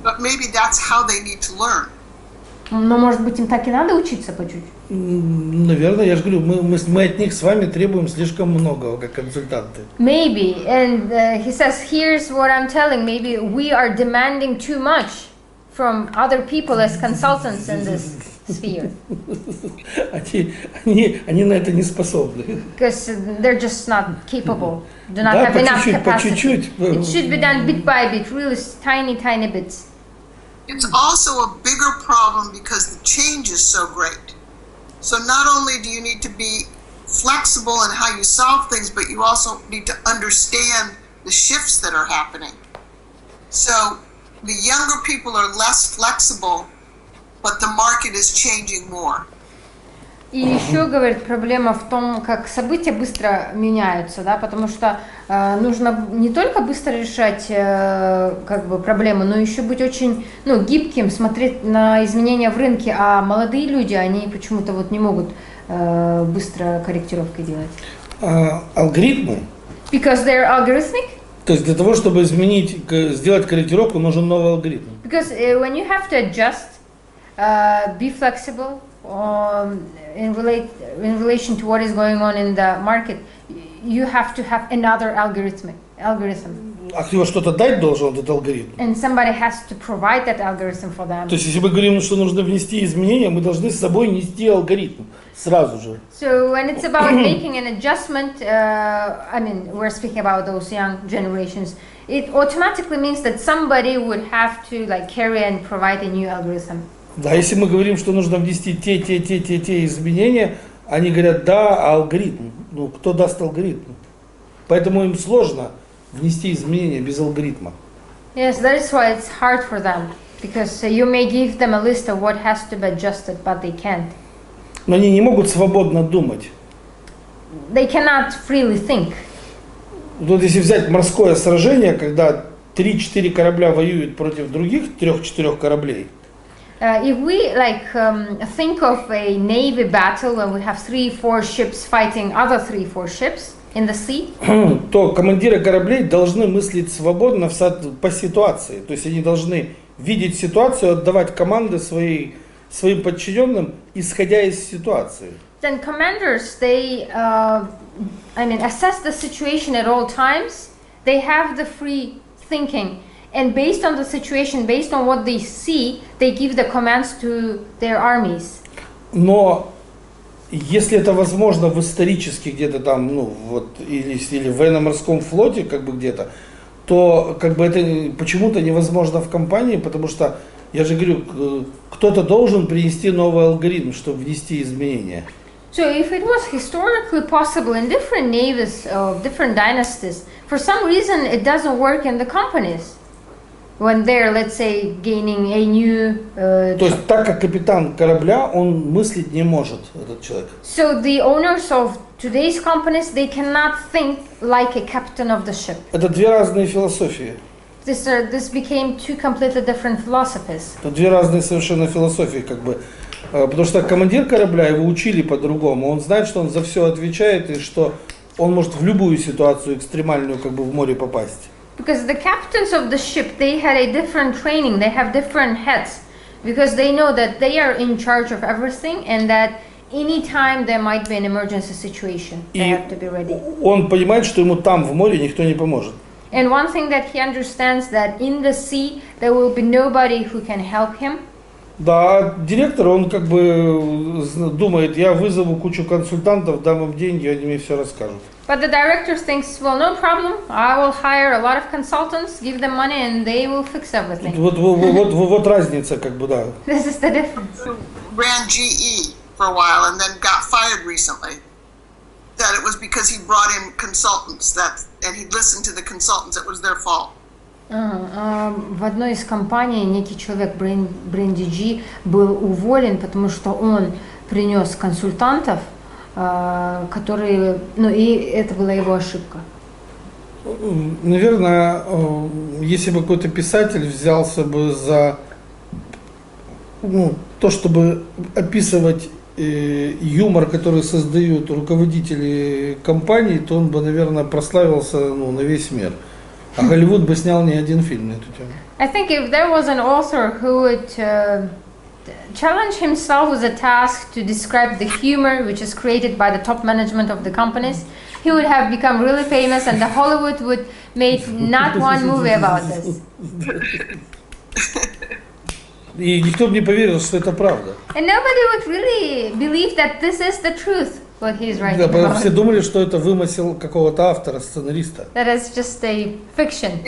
But maybe that's how they need to learn. Но, может быть, им так и надо учиться по чуть-чуть? Наверное, я же говорю, мы от них с вами требуем слишком многого, как консультанты. Maybe, and he says, here's what I'm telling, maybe we are demanding too much from other people as consultants in this sphere. Они на это не способны. Because they're just not capable, do not have enough capacity. It should be done bit by bit, really tiny bits. It's also a bigger problem because the change is so great. So not only do you need to be flexible in how you solve things, but you also need to understand the shifts that are happening. So the younger people are less flexible, but the market is changing more. И еще, говорит, проблема в том, как события быстро меняются, да, потому что нужно не только быстро решать как бы проблемы, но еще быть очень гибким, смотреть на изменения в рынке, а молодые люди, они почему-то вот не могут быстро корректировки делать. Алгоритмы? Because they're algorithmic? То есть для того, чтобы сделать корректировку, нужен новый алгоритм. Because when you have to adjust, be flexible, in relation to what is going on in the market, you have to have another algorithm. А кто что-то дать должен, этот алгоритм? And somebody has to provide that algorithm for them. То есть, если мы говорим, что нужно внести изменения, мы должны с собой нести алгоритм сразу же. So when it's about making an adjustment, I mean, we're speaking about those young generations, it automatically means that somebody would have to like carry and provide a new algorithm. Да, если мы говорим, что нужно внести те изменения, они говорят, да, а алгоритм? Ну, кто даст алгоритм? Поэтому им сложно внести изменения без алгоритма. Yes, that is why it's hard for them, because you may give them a list of what has to be adjusted, but they can't. Но они не могут свободно думать. They cannot freely think. Вот если взять морское сражение, когда 3-4 корабля воюют против других 3-4 кораблей, If we think of a navy battle when we have 3-4 ships fighting other 3-4 ships in the sea, то командиры кораблей должны мыслить свободно по ситуации. То есть они должны видеть ситуацию, отдавать команды своим подчиненным, исходя из ситуации. Then commanders, they assess the situation at all times. They have the free thinking. And based on the situation, based on what they see, they give the commands to their armies. Но если это возможно в исторически где-то там, или в военно-морском флоте, как бы где-то, то как бы это почему-то невозможно в компании, потому что Я же говорю, кто-то должен принести новый алгоритм, чтобы внести изменения. So if it was historically possible in different navies of different dynasties, for some reason it doesn't work in the companies when they're, let's say, gaining a new. То есть, так как капитан корабля, он мыслить не может, этот человек. So the owners of today's companies, they cannot think like a captain of the ship. Это две разные философии. This became two completely different philosophies. Это две разные совершенно философии, как бы. Потому что командир корабля, его учили по-другому. Он знает, что он за все отвечает и что он может в любую ситуацию экстремальную как бы в море попасть. Because the captains of the ship, they had a different training. They have different heads because they know that they are in charge of everything and that anytime there might be an emergency situation, they have to be ready. Он понимает, что ему там в море никто не поможет. And one thing that he understands that in the sea there will be nobody who can help him. Да, директор, он как бы думает, я вызову кучу консультантов, дам им деньги, они мне все расскажут. But the director thinks, well, no problem, I will hire a lot of consultants, give them money and they will fix everything. Вот разница, как бы, да. This is the difference. Ran GE for a while and then got fired recently. That it was because he brought in consultants and he listened to the consultants, it was their fault. В одной из компаний некий человек, Бренди Джи, был уволен, потому что он принес консультантов, которые, и это была его ошибка. Наверное, если бы какой-то писатель взялся бы за то, чтобы описывать юмор, который создают руководители компаний, то он бы, наверное, прославился на весь мир. А Голливуд бы снял не один фильм на эту тему. I think if there was an author who would challenge himself with a task to describe the humor which is created by the top management of the companies, he would have become really famous and the Hollywood would make not one movie about this. И никто бы не поверил, что это правда. And nobody would really believe that this is the truth, what he is writing Да, about. все думали, что это вымысел какого-то автора, сценариста. That is just a fiction.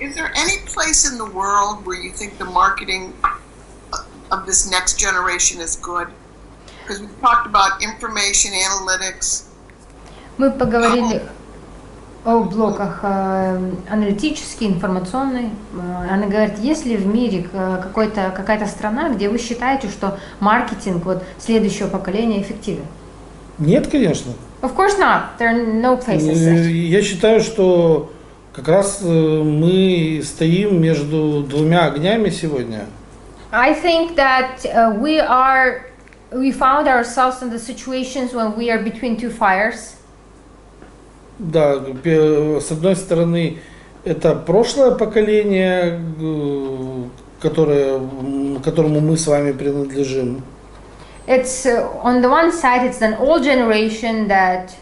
Is there any place in the world where you think the marketing of this next generation is good? Because we've talked about information analytics. Мы поговорили о блоках аналитический, информационный. Она говорит, есть ли в мире какая-то страна, где вы считаете, что маркетинг следующего поколения эффективен? Нет, конечно. Of course not. There are no places. Я считаю, что как раз мы стоим между двумя огнями сегодня. I think that we found ourselves in the situations when we are between two fires. Да, с одной стороны, это прошлое поколение, которому мы с вами принадлежим. It's on the one side, it's an old generation that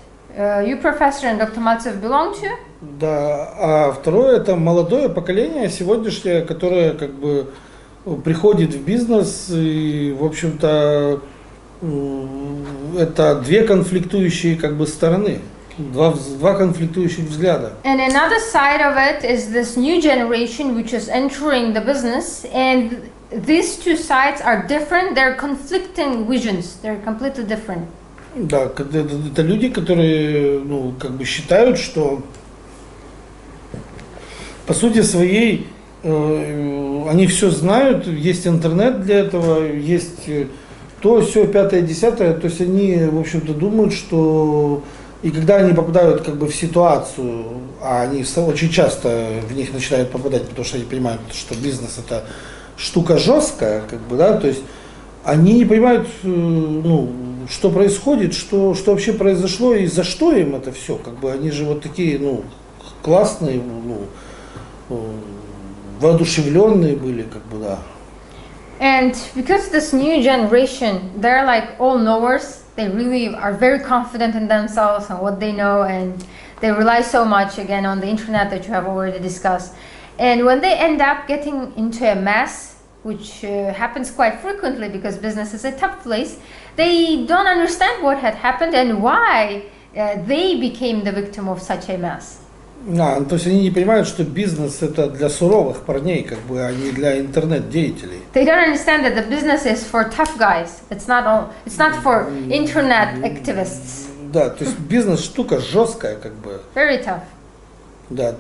you, Professor, and Dr. Maltsev belong to. Да, а второе это молодое поколение сегодняшнее, которое как бы приходит в бизнес и, в общем-то, это две конфликтующие как бы стороны. Два конфликтующих взгляда. And another side of it is this new generation which is entering the business, and these two sides are different. They're conflicting visions. They're completely different. Да, это люди, которые, как бы считают, что по сути своей они все знают, есть интернет для этого, есть то, все, пятое, десятое. То есть они, в общем-то, думают, что и когда они попадают как бы в ситуацию, а они очень часто в них начинают попадать, потому что они понимают, что бизнес это штука жесткая, как бы, да, то есть они не понимают, что происходит, что вообще произошло и за что им это все, как бы они же вот такие, классные, воодушевленные были, как бы, да. And because this new generation, they're like all knowers. They really are very confident in themselves and what they know, and they rely so much again on the internet that you have already discussed. And when they end up getting into a mess, which happens quite frequently because business is a tough place, they don't understand what had happened and why they became the victim of such a mess. То есть они не понимают, что бизнес это для суровых парней, как бы, а не для интернет-деятелей. They don't understand that the business is for tough guys. It's not for internet activists. Да, то есть бизнес штука жесткая, как бы. Very tough. Да,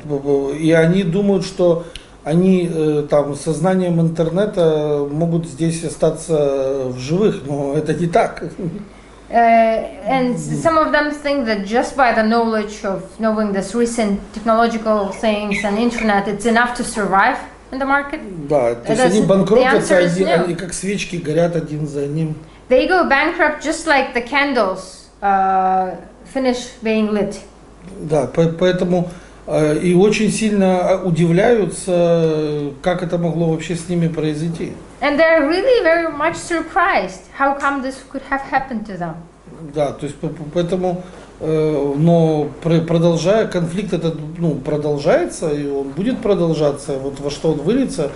и они думают, что они там сознанием интернета могут здесь остаться в живых, но это не так. And some of them think that just by the knowledge of knowing this recent technological things and internet, it's enough to survive in the market. Да, то есть они банкротятся, они как свечки горят один за одним. They go bankrupt just like the candles finish being lit. Да, поэтому и очень сильно удивляются, как это могло вообще с ними произойти. And they're really very much surprised how come this could have happened to them. Да, то есть поэтому, но продолжая, конфликт этот, продолжается, и он будет продолжаться, вот во что он выльется,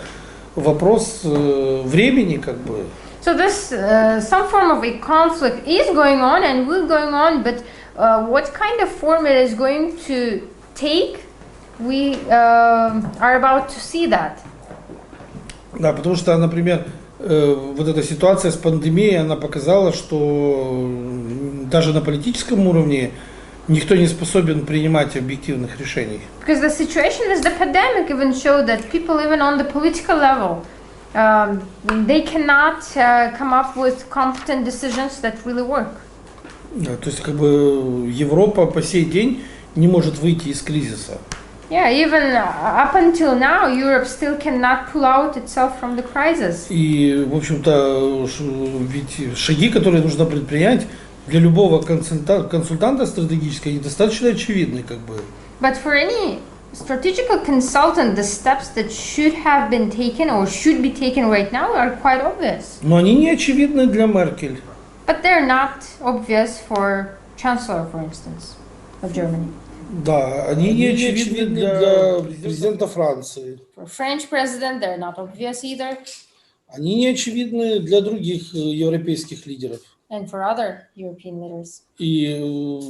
вопрос времени, как бы. So this, some form of a conflict is going on and will going on, but what kind of form it is going to take, we are about to see that. Да, потому что, например, вот эта ситуация с пандемией, она показала, что даже на политическом уровне никто не способен принимать объективных решений. Because the situation with the pandemic even showed that people even on the political level, they cannot come up with competent decisions that really work. Да, то есть как бы Европа по сей день не может выйти из кризиса. Yeah, even up until now, Europe still cannot pull out itself from the crisis. И, в общем-то, ведь шаги, которые нужно предпринять для любого консультанта стратегического, недостаточно очевидны, как бы. But for any strategical consultant, the steps that should have been taken or should be taken right now are quite obvious. Но они не очевидны для Меркель. But they're not obvious for Chancellor, for instance, of Germany. Да, они не очевидны для президента Франции. For French president, they're not obvious either. Они не очевидны для других европейских лидеров. And for other European leaders. И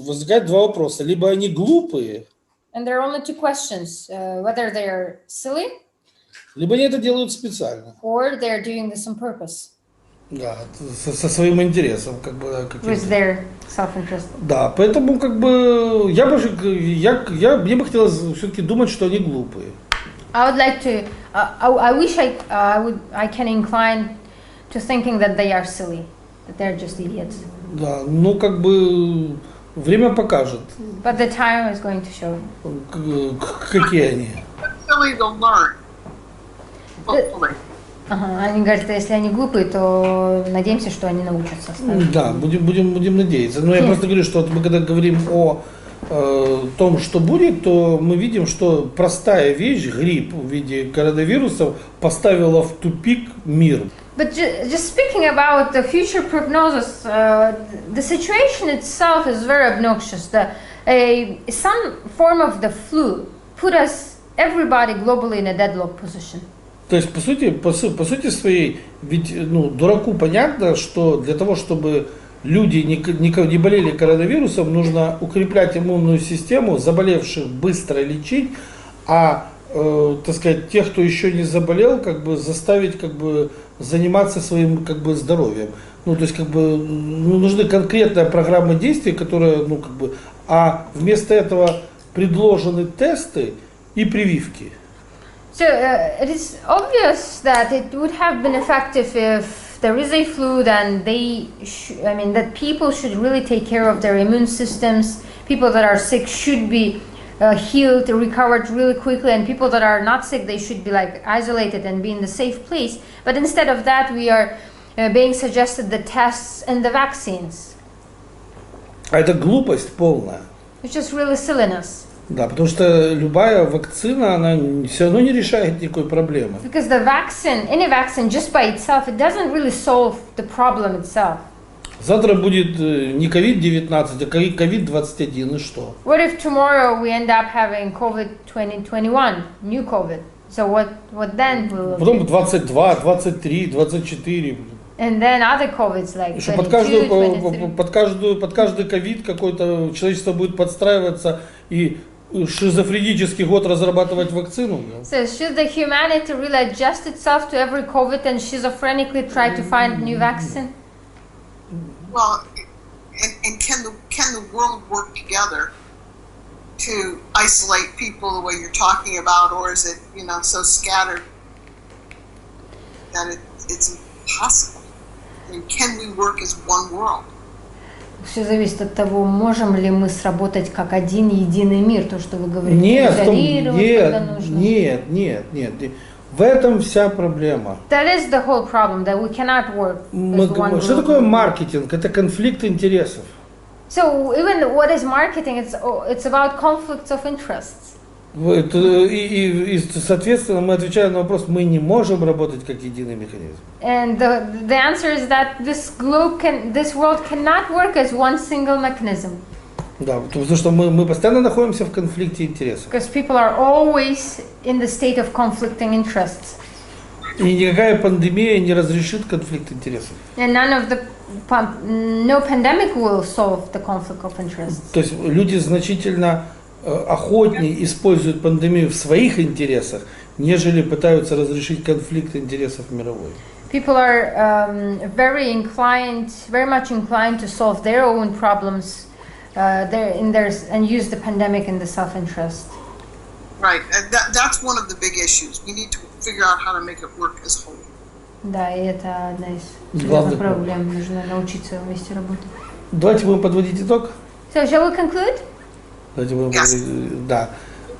возникает два вопроса. Либо они глупые, And there are only two questions, whether they're silly, либо они это делают специально. or they're doing this on purpose. Да, со своим интересом, как бы. With their self-interest. Да, поэтому как бы мне бы хотелось все-таки думать, что они глупые. I would like to. I wish I can incline to thinking that they are silly, that they're just idiots. Да, ну как бы время покажет. But the time is going to show. Какие они. Silly to learn. Hopefully. Они говорят, если они глупые, то надеемся, что они научатся. Да, будем надеяться. Но я просто говорю, что вот мы когда говорим о том, что будет, то мы видим, что простая вещь, грипп в виде коронавирусов, поставила в тупик мир. But just speaking about the future prognosis, the situation itself is very obnoxious. Some form of the flu put us, everybody globally, in a deadlock position. То есть, по сути своей, ведь дураку понятно, что для того, чтобы люди не болели коронавирусом, нужно укреплять иммунную систему, заболевших быстро лечить, а так сказать, тех, кто еще не заболел, как бы заставить как бы заниматься своим как бы здоровьем. То есть как бы нужны конкретная программа действий, которая как бы, а вместо этого предложены тесты и прививки. So it is obvious that it would have been effective if there is a flu, then that people should really take care of their immune systems. People that are sick should be healed, recovered really quickly, and people that are not sick, they should be like isolated and be in the safe place. But instead of that, we are being suggested the tests and the vaccines. А это глупость полная. It's just really silliness. Да, потому что любая вакцина, она все равно не решает никакой проблемы. Because the vaccine, any vaccine just by itself, it doesn't really solve the problem itself. Завтра будет не COVID-19, а COVID-21, и что? What if tomorrow we end up having COVID 2021, new COVID? So what then will Потом 22, 23, 24. And then other COVIDs like 22, 23. Под каждый ковид какое-то человечество будет подстраиваться и шизофренический год разрабатывать вакцину? So should the humanity really adjust itself to every COVID and schizophrenically try to find new vaccine? Well, and can the world work together to isolate people the way you're talking about, or is it, so scattered that it's impossible? I mean, can we work as one world? Все зависит от того, можем ли мы сработать как один единый мир, то, что вы говорите, нет. В этом вся проблема. That is the whole problem, that we cannot work as one Что group. такое маркетинг? Это конфликт интересов. So even what is marketing? It's about conflicts of interests. И, соответственно, мы отвечаем на вопрос, мы не можем работать как единый механизм. And the answer is that this world cannot work as one single mechanism. Да, потому что мы постоянно находимся в конфликте интересов. Because people are always in the state of conflicting interests. И никакая пандемия не разрешит конфликт интересов. And no pandemic will solve the conflict of interests. То есть люди значительно охотнее используют пандемию в своих интересах, нежели пытаются разрешить конфликт интересов мировой. People are very much inclined to solve their own problems and use the pandemic in the self-interest. Right, and that's one of the big issues. We need to figure out how to make it work as whole. Да, и это одна из главных проблем. Нужно научиться вместе работать. Давайте будем подводить итог. So, shall we conclude? Давайте будем да.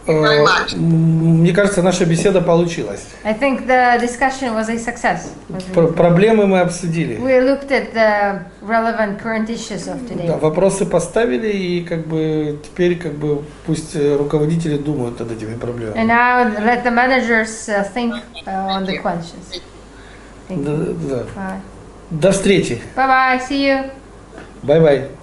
Very much. Мне кажется, наша беседа получилась. I think the discussion was a success. Проблемы мы обсудили. We looked at the relevant current issues of today. Да, вопросы поставили, и теперь пусть руководители думают над этими проблемами. And now let the managers think on the questions. Thank you. До встречи. Bye bye. See you. Bye bye.